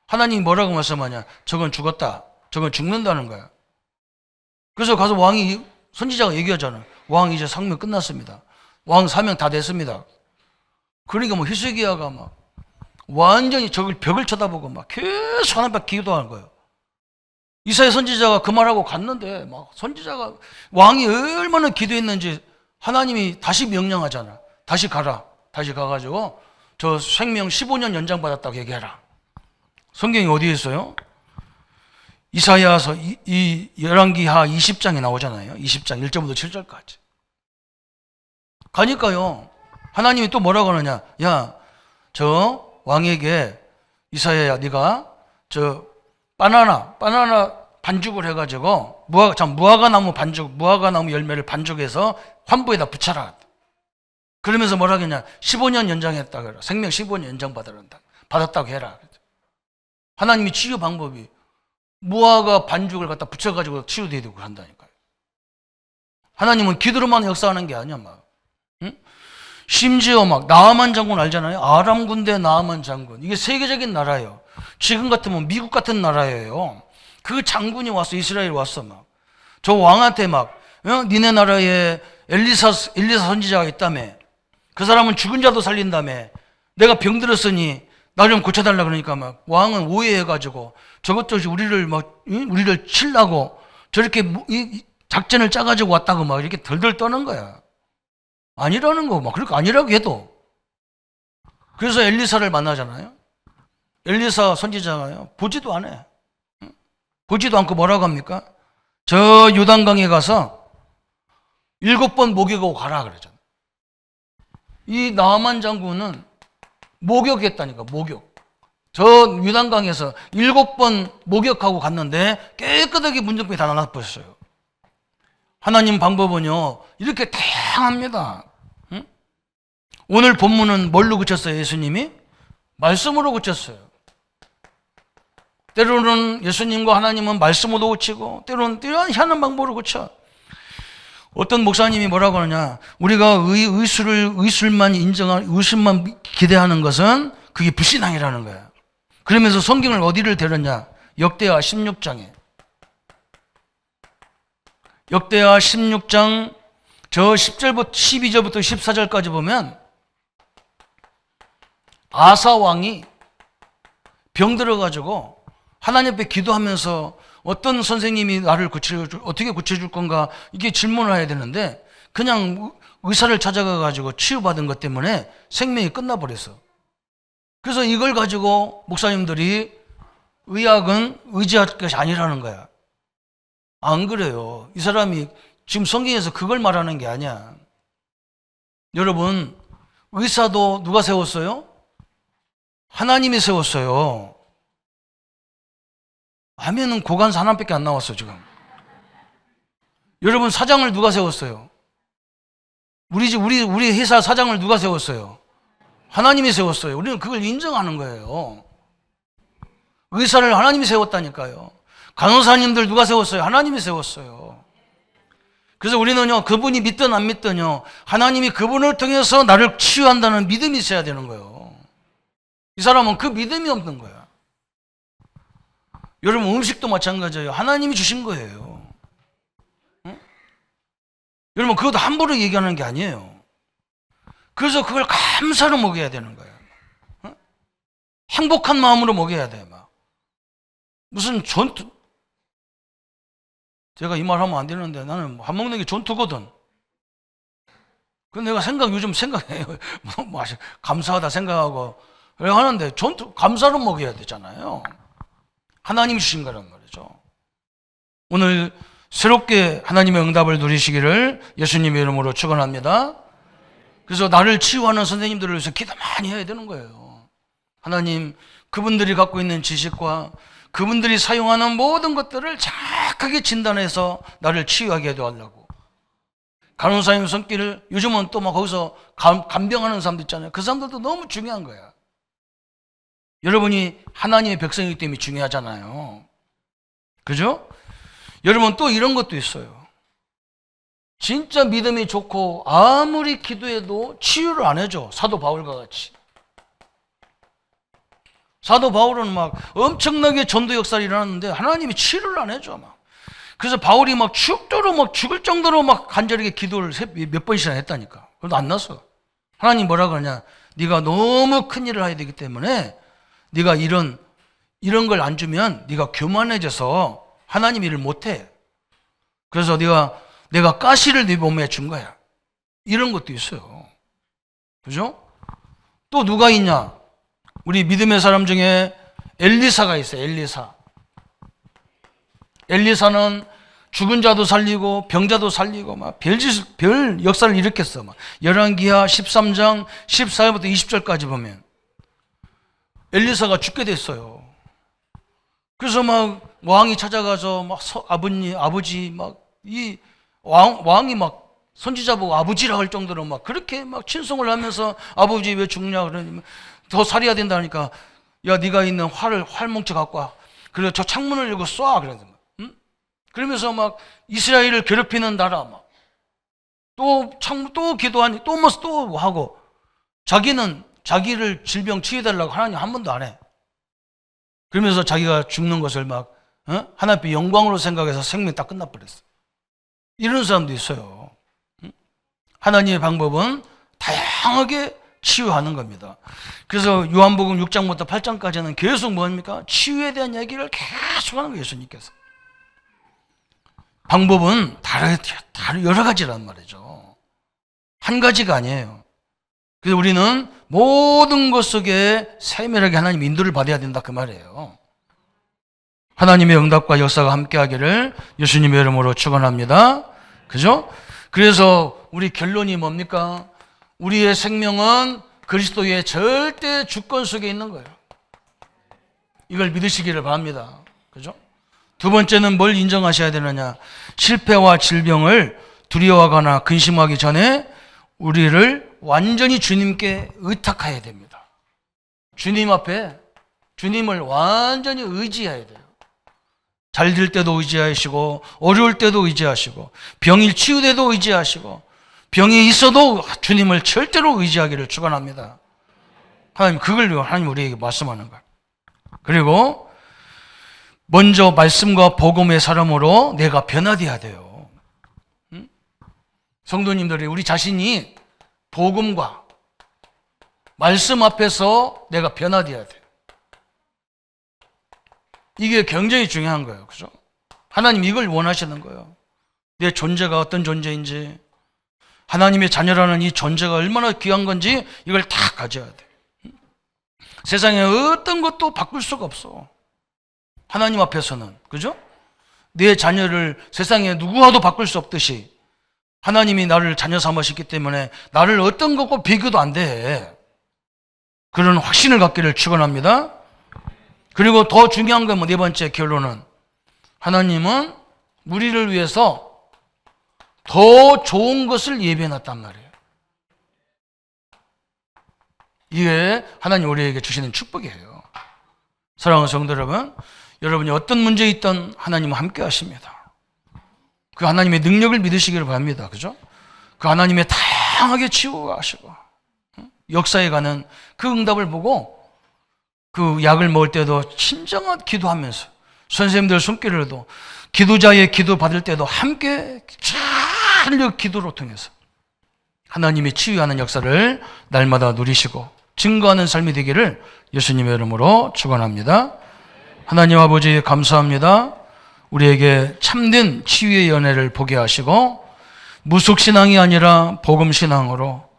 하나님이 뭐라고 말씀하냐? 저건 죽었다. 저건 죽는다는 거야. 그래서 가서 선지자가 얘기하잖아. 왕 이제 상명 끝났습니다. 왕 사명 다 됐습니다. 그러니까 뭐 히스기야가 막 완전히 벽을 쳐다보고 막 계속 하나님 앞에 기도하는 거예요. 이사야 선지자가 그 말하고 갔는데 막 선지자가 왕이 얼마나 기도했는지 하나님이 다시 명령하잖아. 다시 가라. 다시 가가지고 저 생명 15년 연장받았다고 얘기해라. 성경이 어디에 있어요? 이사야서 이 열왕기하 20장에 나오잖아요. 20장 1절부터 7절까지. 가니까요, 하나님이 또 뭐라고 하느냐? 야, 저 왕에게 이사야야, 네가 저 바나나 반죽을 해가지고 무화과나무 열매를 반죽해서 환부에다 붙여라. 그러면서 뭐라 하겠냐? 15년 연장했다 그래. 생명 15년 연장 받았다고 해라. 하나님이 치유 방법이 무화과 반죽을 갖다 붙여가지고 치유되고 한다니까요. 하나님은 기도로만 역사하는 게 아니야, 막. 심지어 막 나아만 장군 알잖아요. 아람 군대 나아만 장군. 이게 세계적인 나라예요. 지금 같으면 미국 같은 나라예요. 그 장군이 왔어. 이스라엘 왔어. 막 저 왕한테 막 니네 나라에 엘리사 선지자가 있다며. 그 사람은 죽은 자도 살린다며. 내가 병들었으니 나 좀 고쳐달라 그러니까 막 왕은 오해해가지고 저것저것 우리를 치려고 저렇게 작전을 짜가지고 왔다고 막 이렇게 덜덜 떠는 거야. 아니라는 거, 막, 그렇게 아니라고 해도. 그래서 엘리사를 만나잖아요. 엘리사 선지자가요, 보지도 않아요. 보지도 않고 뭐라고 합니까? 저 요단강에 가서 7번 목욕하고 가라 그러잖아요. 이 나아만 장군은 목욕했다니까, 목욕. 저 요단강에서 7번 목욕하고 갔는데 깨끗하게 문둥병이 다 나눠버렸어요. 하나님 방법은요, 이렇게 다양합니다. 응? 오늘 본문은 뭘로 그쳤어요, 예수님이? 말씀으로 그쳤어요. 때로는 예수님과 하나님은 말씀으로 고치고 때로는 희한한 방법으로 고쳐. 어떤 목사님이 뭐라고 하느냐, 우리가 의술만 인정한, 의술만 기대하는 것은 그게 불신앙이라는 거야. 그러면서 성경을 어디를 데렸냐, 역대하 16장에. 역대하 16장 저 10절부터 12절부터 14절까지 보면 아사 왕이 병들어가지고 하나님 앞에 기도하면서 어떤 선생님이 나를 어떻게 고쳐줄 건가, 이게 질문을 해야 되는데 그냥 의사를 찾아가가지고 치유받은 것 때문에 생명이 끝나버렸어. 그래서 이걸 가지고 목사님들이 의학은 의지할 것이 아니라는 거야. 안 그래요. 이 사람이 지금 성경에서 그걸 말하는 게 아니야. 여러분, 의사도 누가 세웠어요? 하나님이 세웠어요. 하면은 고간사 하나밖에 안 나왔어 지금. 여러분, 사장을 누가 세웠어요? 우리 회사 사장을 누가 세웠어요? 하나님이 세웠어요. 우리는 그걸 인정하는 거예요. 의사를 하나님이 세웠다니까요. 간호사님들 누가 세웠어요? 하나님이 세웠어요. 그래서 우리는요, 그분이 믿든 안 믿든요, 하나님이 그분을 통해서 나를 치유한다는 믿음이 있어야 되는 거예요. 이 사람은 그 믿음이 없는 거야. 여러분, 음식도 마찬가지예요. 하나님이 주신 거예요. 응? 여러분, 그것도 함부로 얘기하는 게 아니에요. 그래서 그걸 감사로 먹여야 되는 거예요. 응? 행복한 마음으로 먹여야 돼. 막 무슨 전투, 제가 이 말 하면 안 되는데 나는 밥 먹는 게 전투거든. 근데 내가 요즘 생각해요. 감사하다 생각하고 그래 하는데 감사로 먹여야 되잖아요. 하나님이 주신 거란 말이죠. 오늘 새롭게 하나님의 응답을 누리시기를 예수님의 이름으로 축원합니다. 그래서 나를 치유하는 선생님들을 위해서 기도 많이 해야 되는 거예요. 하나님, 그분들이 갖고 있는 지식과 그분들이 사용하는 모든 것들을 정확하게 진단해서 나를 치유하게 해달라고. 간호사님 손길을, 요즘은 또 막 거기서 간병하는 사람도 있잖아요. 그 사람들도 너무 중요한 거야. 여러분이 하나님의 백성이기 때문에 중요하잖아요. 그죠? 여러분, 또 이런 것도 있어요. 진짜 믿음이 좋고 아무리 기도해도 치유를 안 해줘. 사도 바울과 같이. 사도 바울은 막 엄청나게 전도 역사를 일어났는데 하나님이 치유를 안 해줘. 막. 그래서 바울이 막 죽을 정도로 막 간절하게 기도를 몇 번씩이나 했다니까. 그래도 안 났어. 하나님 뭐라 그러냐? 네가 너무 큰 일을 해야 되기 때문에 네가 이런 걸 안 주면 네가 교만해져서 하나님 일을 못 해. 그래서 내가 가시를 네 몸에 준 거야. 이런 것도 있어요. 그죠? 또 누가 있냐? 우리 믿음의 사람 중에 엘리사가 있어요. 엘리사는 죽은 자도 살리고 병자도 살리고 막 별 역사를 일으켰어. 막 열왕기하 13장 14절부터 20절까지 보면 엘리사가 죽게 됐어요. 그래서 막 왕이 찾아가서 막 아버지 막 이 왕이 막 선지자 보고 아버지라 할 정도로 막 그렇게 막 친송을 하면서 아버지 왜 죽냐 그러면 더 살해야 된다니까, 야 네가 있는 활뭉치 갖고 와. 그래 저 창문을 열고 쏴 그러면서 응? 그러면서 막 이스라엘을 괴롭히는 나라 막 또 기도하니 또 하고 자기를 질병 치유해달라고 하나님 한 번도 안 해. 그러면서 자기가 죽는 것을 막 하나님 앞에 영광으로 생각해서 생명이 딱 끝나버렸어. 이런 사람도 있어요. 하나님의 방법은 다양하게 치유하는 겁니다. 그래서 요한복음 6장부터 8장까지는 계속 뭡니까? 치유에 대한 얘기를 계속 하는 거예요. 예수님께서. 방법은 여러 가지란 말이죠. 한 가지가 아니에요. 그래서 우리는 모든 것 속에 세밀하게 하나님 인도를 받아야 된다 그 말이에요. 하나님의 응답과 역사가 함께하기를 예수님의 이름으로 축원합니다. 그죠? 그래서 우리 결론이 뭡니까? 우리의 생명은 그리스도의 절대 주권 속에 있는 거예요. 이걸 믿으시기를 바랍니다. 그죠? 두 번째는 뭘 인정하셔야 되느냐? 실패와 질병을 두려워하거나 근심하기 전에 우리를 완전히 주님께 의탁해야 됩니다. 주님 앞에 주님을 완전히 의지해야 돼요. 잘 될 때도 의지하시고, 어려울 때도 의지하시고, 병이 치유돼도 의지하시고, 병이 있어도 주님을 절대로 의지하기를 축원합니다. 하나님, 그걸 하나님 우리에게 말씀하는 거예요. 그리고 먼저 말씀과 복음의 사람으로 내가 변화돼야 돼요. 성도님들이 우리 자신이 복음과 말씀 앞에서 내가 변화돼야 돼요. 이게 굉장히 중요한 거예요. 그죠? 하나님 이걸 원하시는 거예요. 내 존재가 어떤 존재인지, 하나님의 자녀라는 이 존재가 얼마나 귀한 건지 이걸 다 가져야 돼. 세상에 어떤 것도 바꿀 수가 없어. 하나님 앞에서는. 그죠? 내 자녀를 세상에 누구와도 바꿀 수 없듯이 하나님이 나를 자녀 삼으셨기 때문에 나를 어떤 것과 비교도 안 돼. 그런 확신을 갖기를 축원합니다. 그리고 더 중요한 건 네 번째 결론은, 하나님은 우리를 위해서 더 좋은 것을 예비해놨단 말이에요. 이게 하나님 우리에게 주시는 축복이에요. 사랑하는 성도 여러분, 여러분이 어떤 문제에 있든 하나님은 함께 하십니다. 그 하나님의 능력을 믿으시기를 바랍니다. 그죠? 그 하나님의 다양하게 치유하시고 역사에 가는 그 응답을 보고 그 약을 먹을 때도 친정한 기도하면서, 선생님들 손길을도 기도자의 기도 받을 때도 함께 잘 기도로 통해서 하나님이 치유하는 역사를 날마다 누리시고 증거하는 삶이 되기를 예수님의 이름으로 축원합니다. 하나님 아버지 감사합니다. 우리에게 참된 치유의 연애를 보게 하시고 무속신앙이 아니라 복음신앙으로,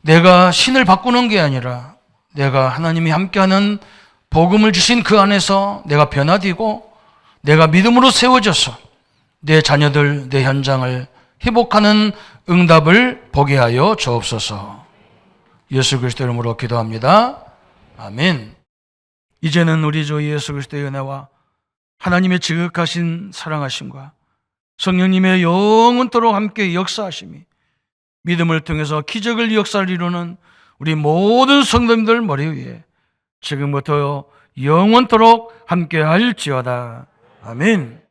내가 신을 바꾸는 게 아니라 내가 하나님이 함께하는 복음을 주신 그 안에서 내가 변화되고 내가 믿음으로 세워져서 내 자녀들, 내 현장을 회복하는 응답을 보게 하여 주옵소서. 예수 그리스도 이름으로 기도합니다. 아멘. 이제는 우리 주 예수 그리스도의 은혜와 하나님의 지극하신 사랑하심과 성령님의 영원토록 함께 역사하심이 믿음을 통해서 기적을 역사를 이루는 우리 모든 성도님들 머리 위에 지금부터 영원토록 함께 할지어다. 아멘.